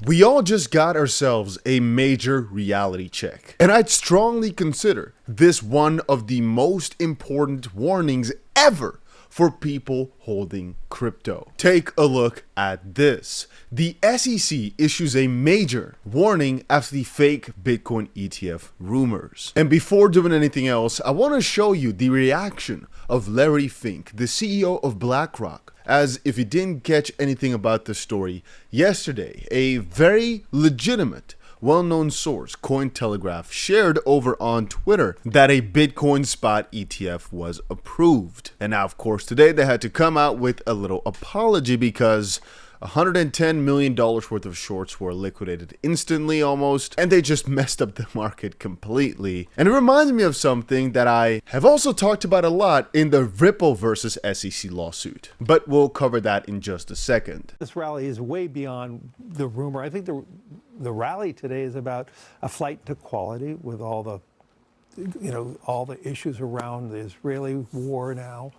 We all just got ourselves a major reality check, and I'd strongly consider this one of the most important warnings ever for people holding crypto. Take a look at this. The SEC issues a major warning after the fake Bitcoin ETF rumors. And before doing anything else, I want to show you the reaction of Larry Fink, the CEO of BlackRock. As if you didn't catch anything about the story, yesterday, a very legitimate, well-known source, CoinTelegraph, shared over on Twitter that a Bitcoin spot ETF was approved. And now, of course, today they had to come out with a little apology because $110 million worth of shorts were liquidated instantly almost, and they just messed up the market completely. And it reminds me of something that I have also talked about a lot in the Ripple versus SEC lawsuit, but we'll cover that in just a second. This rally is way beyond the rumor. I think the rally today is about a flight to quality with all the, all the issues around the Israeli war now,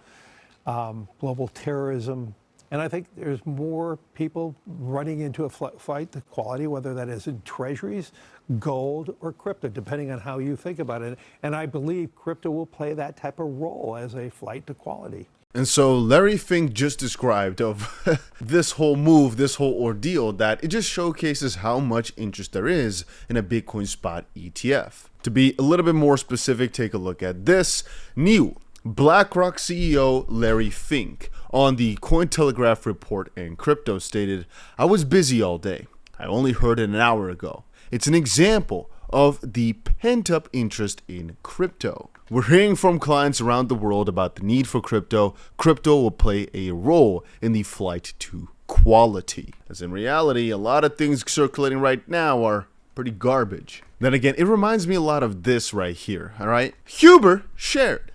global terrorism. And I think there's more people running into a fight to quality, whether that is in treasuries, gold, or crypto, depending on how you think about it. And I believe crypto will play that type of role as a flight to quality. And so Larry Fink just described of this whole move, this whole ordeal, that it just showcases how much interest there is in a Bitcoin spot ETF. To be a little bit more specific, take a look at this. New BlackRock CEO Larry Fink on the Cointelegraph report and crypto stated, "I was busy all day. I only heard it an hour ago. It's an example of the pent-up interest in crypto. We're hearing from clients around the world about the need for crypto. Crypto will play a role in the flight to quality." As in reality, a lot of things circulating right now are pretty garbage. Then again, it reminds me a lot of this right here, all right? 𝗕𝗂𝘀 shared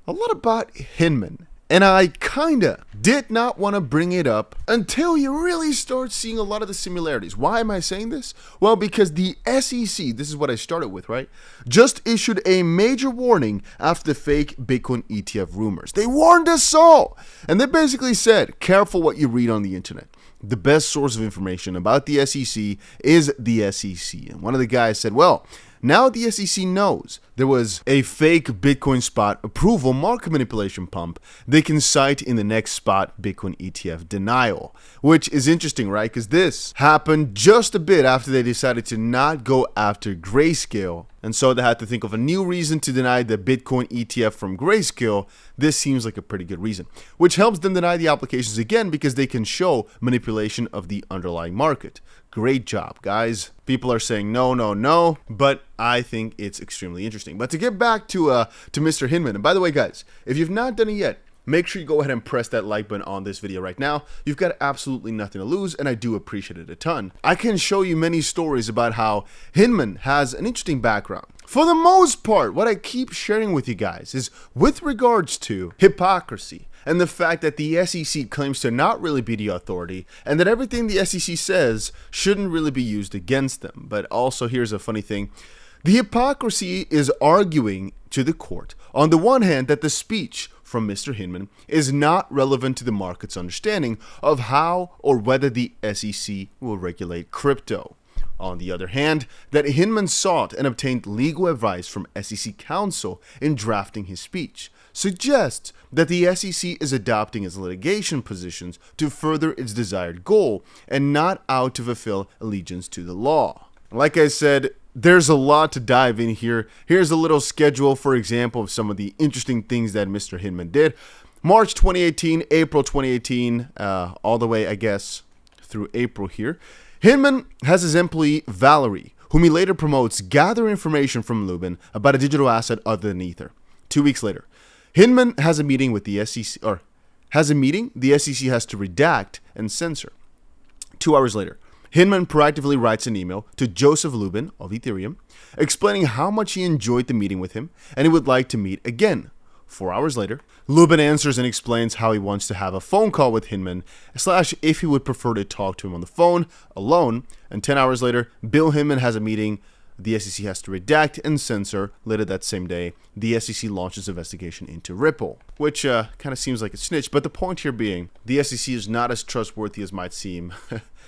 a lot about Hinman, and I kinda did not want to bring it up until you really start seeing a lot of the similarities. Why am I saying this? Well, because the SEC, this is what I started with, right? Just issued a major warning after the fake Bitcoin ETF rumors. They warned us all, and they basically said, careful what you read on the internet. The best source of information about the SEC is the SEC. And one of the guys said, well, now the SEC knows there was a fake Bitcoin spot approval market manipulation pump they can cite in the next spot Bitcoin ETF denial, which is interesting, right? Because this happened just a bit after they decided to not go after Grayscale. And so they had to think of a new reason to deny the Bitcoin ETF from Grayscale. This seems like a pretty good reason, which helps them deny the applications again because they can show manipulation of the underlying market. Great job, guys. People are saying no, no, no, but I think it's extremely interesting. But to get back to Mr. Hinman, and by the way, guys, if you've not done it yet, make sure you go ahead and press that like button on this video right now. You've got absolutely nothing to lose, and I do appreciate it a ton. I can show you many stories about how Hinman has an interesting background. For the most part, what I keep sharing with you guys is with regards to hypocrisy and the fact that the SEC claims to not really be the authority and that everything the SEC says shouldn't really be used against them. But also, here's a funny thing. The hypocrisy is arguing to the court, on the one hand, that the speech from Mr. Hinman is not relevant to the market's understanding of how or whether the SEC will regulate crypto. On the other hand, that Hinman sought and obtained legal advice from SEC counsel in drafting his speech suggests that the SEC is adopting its litigation positions to further its desired goal and not out to fulfill allegiance to the law. Like I said, there's a lot to dive in here. Here's a little schedule, for example, of some of the interesting things that Mr. Hinman did. March 2018, April 2018, all the way, I guess, through April here. Hinman has his employee, Valerie, whom he later promotes, gather information from Lubin about a digital asset other than Ether. 2 weeks later, Hinman has a meeting with the SEC, the SEC has to redact and censor. 2 hours later, Hinman proactively writes an email to Joseph Lubin of Ethereum, explaining how much he enjoyed the meeting with him and he would like to meet again. 4 hours later, Lubin answers and explains how he wants to have a phone call with Hinman, / if he would prefer to talk to him on the phone alone. And 10 hours later, Bill Hinman has a meeting. The SEC has to redact and censor. Later that same day, the SEC launches investigation into Ripple, which kind of seems like a snitch. But the point here being, the SEC is not as trustworthy as might seem.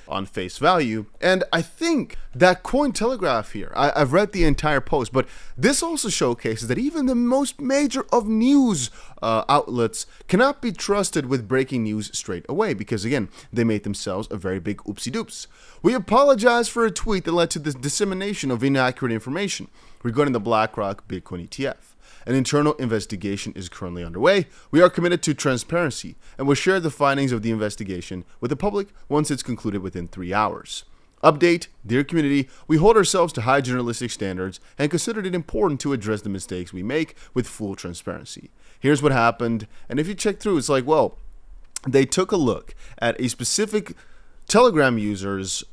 on face value. And I think that Cointelegraph here, I've read the entire post, but this also showcases that even the most major of news outlets cannot be trusted with breaking news straight away, because again, they made themselves a very big oopsie-doops. We apologize for a tweet that led to the dissemination of inaccurate information regarding the BlackRock Bitcoin ETF. An internal investigation is currently underway. We are committed to transparency and will share the findings of the investigation with the public once it's concluded within 3 hours. Update, dear community, we hold ourselves to high journalistic standards and considered it important to address the mistakes we make with full transparency. Here's what happened, and if you check through, it's like, well, they took a look at a specific Telegram user's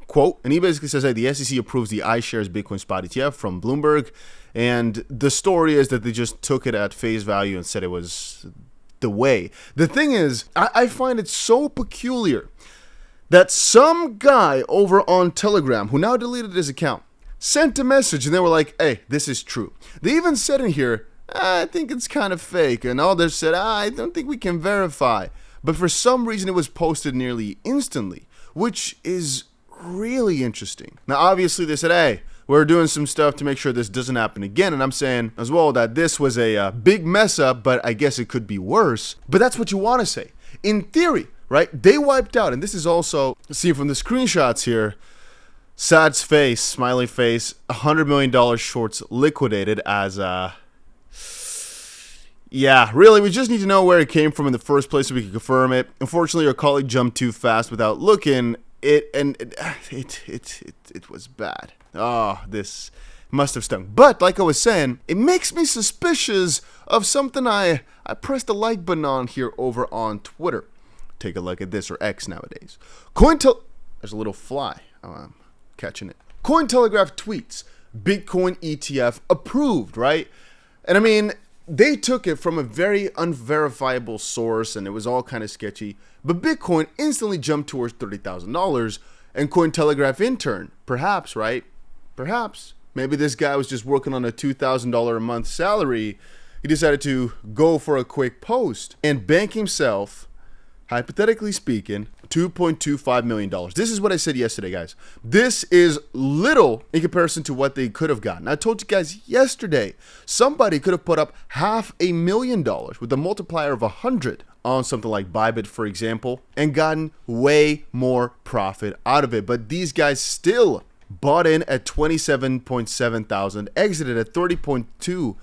quote, and he basically says, hey, the SEC approves the iShares Bitcoin Spot ETF from Bloomberg, and the story is that they just took it at face value and said it was the way. The thing is, I find it so peculiar that some guy over on Telegram, who now deleted his account, sent a message and they were like, hey, this is true. They even said in here, I think it's kind of fake, and others said, I don't think we can verify. But for some reason, it was posted nearly instantly, which is really interesting. Now, obviously, they said, hey, we're doing some stuff to make sure this doesn't happen again. And I'm saying as well that this was a big mess up, but I guess it could be worse. But that's what you want to say. In theory, right? They wiped out. And this is also seen from the screenshots here. Sad's face, smiley face, $100 million shorts liquidated as yeah, really, we just need to know where it came from in the first place so we can confirm it. Unfortunately, our colleague jumped too fast without looking. It was bad. Oh, this must have stung. But like I was saying, it makes me suspicious of something I pressed the like button on here over on Twitter. Take a look at this, or X nowadays. There's a little fly. Oh, I'm catching it. Cointelegraph tweets, Bitcoin ETF approved, right? And I mean, they took it from a very unverifiable source, and it was all kind of sketchy. But Bitcoin instantly jumped towards $30,000, and Cointelegraph in turn, perhaps, right? Perhaps. Maybe this guy was just working on a $2,000 a month salary. He decided to go for a quick post and bank himself, hypothetically speaking, $2.25 million. This is what I said yesterday, guys. This is little in comparison to what they could have gotten. I told you guys yesterday, somebody could have put up $500,000 with a multiplier of 100 on something like Bybit, for example, and gotten way more profit out of it. But these guys still bought in at $27.7 thousand, exited at $30.3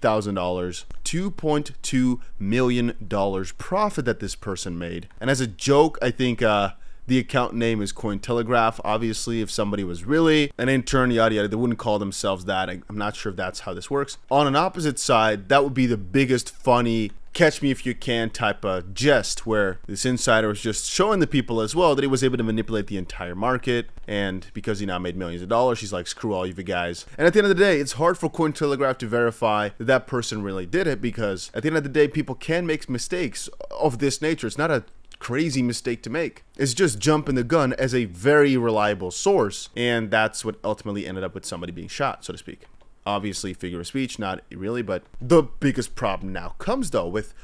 thousand, $2.2 million profit that this person made. And as a joke, I think the account name is Cointelegraph. Obviously, if somebody was really an intern, yada yada, they wouldn't call themselves that. I'm not sure if that's how this works. On an opposite side, that would be the biggest funny catch me if you can type of jest, where this insider was just showing the people as well that he was able to manipulate the entire market, and because he now made millions of dollars, he's like, screw all you guys. And at the end of the day, it's hard for Cointelegraph to verify that that person really did it, because at the end of the day, people can make mistakes of this nature. It's not a crazy mistake to make. It's just jumping the gun as a very reliable source, and that's what ultimately ended up with somebody being shot, so to speak. Obviously, figure of speech, not really, but the biggest problem now comes, though, with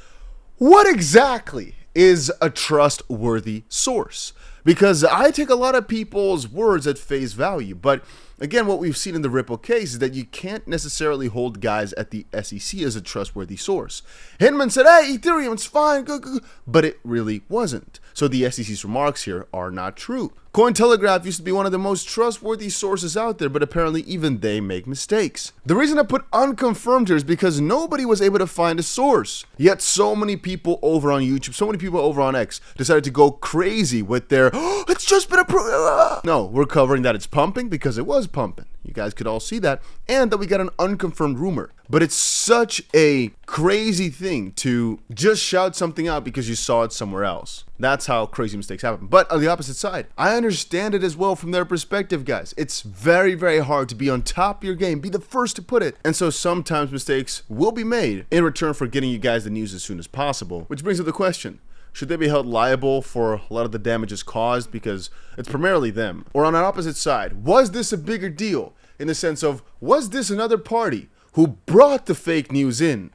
what exactly is a trustworthy source? Because I take a lot of people's words at face value, but again, what we've seen in the Ripple case is that you can't necessarily hold guys at the SEC as a trustworthy source. Hinman said, hey, Ethereum, it's fine, good, but it really wasn't. So the SEC's remarks here are not true. Cointelegraph used to be one of the most trustworthy sources out there, but apparently even they make mistakes. The reason I put unconfirmed here is because nobody was able to find a source. Yet so many people over on YouTube, so many people over on X decided to go crazy with their, oh, it's just been approved. No, we're covering that it's pumping because it was pumping. You guys could all see that, and that we got an unconfirmed rumor. But it's such a crazy thing to just shout something out because you saw it somewhere else. That's how crazy mistakes happen. But on the opposite side, I understand it as well from their perspective, guys. It's very, very hard to be on top of your game, be the first to put it. And so sometimes mistakes will be made in return for getting you guys the news as soon as possible. Which brings up the question, should they be held liable for a lot of the damages caused? Because it's primarily them. Or on an opposite side, was this a bigger deal in the sense of, was this another party who brought the fake news in?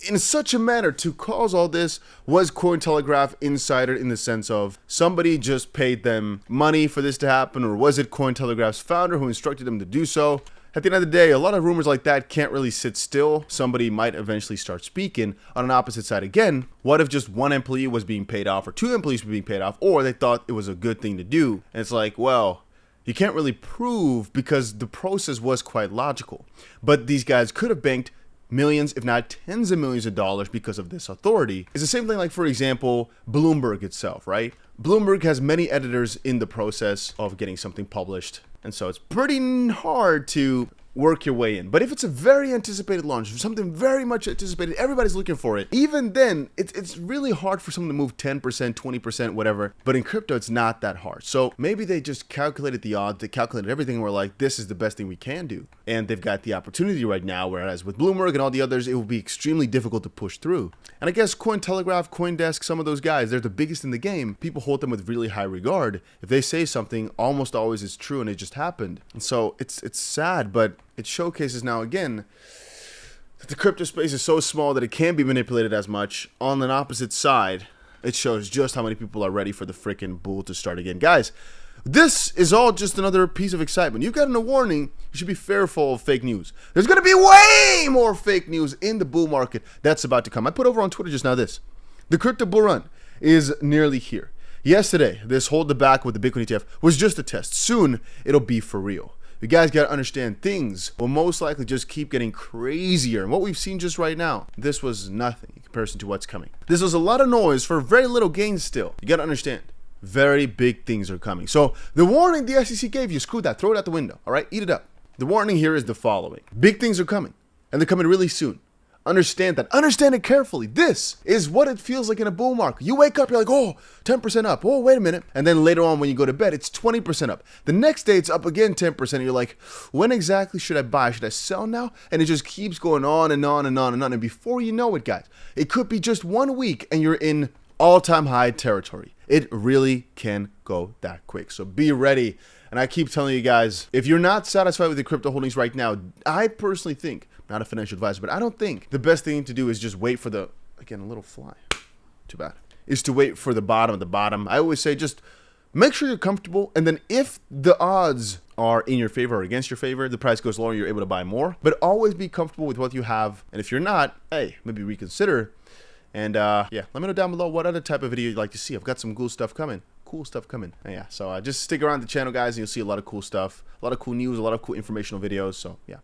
in such a manner to cause all this? Was Cointelegraph insider in the sense of somebody just paid them money for this to happen, or was it Cointelegraph's founder who instructed them to do so? At the end of the day, a lot of rumors like that can't really sit still. Somebody might eventually start speaking. On an opposite side again, what if just one employee was being paid off, or two employees were being paid off, or they thought it was a good thing to do? And it's like, well, you can't really prove because the process was quite logical. But these guys could have banked millions, if not tens of millions of dollars because of this authority. It's the same thing like, for example, Bloomberg itself, right? Bloomberg has many editors in the process of getting something published. And so it's pretty hard to work your way in. But if it's a very anticipated launch, something very much anticipated, everybody's looking for it, even then, it's really hard for someone to move 10%, 20%, whatever. But in crypto, it's not that hard. So maybe they just calculated the odds, they calculated everything, and were like, this is the best thing we can do. And they've got the opportunity right now, whereas with Bloomberg and all the others, it will be extremely difficult to push through. And I guess Cointelegraph, CoinDesk, some of those guys, they're the biggest in the game. People hold them with really high regard. If they say something, almost always it's true, and it just happened. And so it's sad, but it showcases now again that the crypto space is so small that it can't be manipulated as much. On an opposite side, it shows just how many people are ready for the freaking bull to start again. Guys, this is all just another piece of excitement. You've gotten a warning. You should be fearful of fake news. There's going to be way more fake news in the bull market that's about to come. I put over on Twitter just now this. The crypto bull run is nearly here. Yesterday, this hold the back with the Bitcoin ETF was just a test. Soon, it'll be for real. You guys got to understand, things will most likely just keep getting crazier. And what we've seen just right now, this was nothing in comparison to what's coming. This was a lot of noise for very little gain still. You got to understand, very big things are coming. So the warning the SEC gave you, screw that, throw it out the window, all right? Eat it up. The warning here is the following. Big things are coming, and they're coming really soon. Understand that. Understand it carefully. This is what it feels like in a bull market. You wake up, you're like, oh, 10% up. Oh, wait a minute. And then later on when you go to bed, it's 20% up. The next day, it's up again 10%. And you're like, when exactly should I buy? Should I sell now? And it just keeps going on and on and on and on. And before you know it, guys, it could be just 1 week and you're in all-time high territory. It really can go that quick. So be ready. And I keep telling you guys, if you're not satisfied with your crypto holdings right now, I personally think, not a financial advisor, but I don't think the best thing to do is just wait for the, again, a little fly, too bad, is to wait for the bottom of the bottom. I always say just make sure you're comfortable. And then if the odds are in your favor or against your favor, the price goes lower, you're able to buy more. But always be comfortable with what you have. And if you're not, hey, maybe reconsider. And yeah, let me know down below what other type of video you'd like to see. I've got some cool stuff coming. And yeah, so just stick around the channel, guys, and you'll see a lot of cool stuff, a lot of cool news, a lot of cool informational videos. So yeah.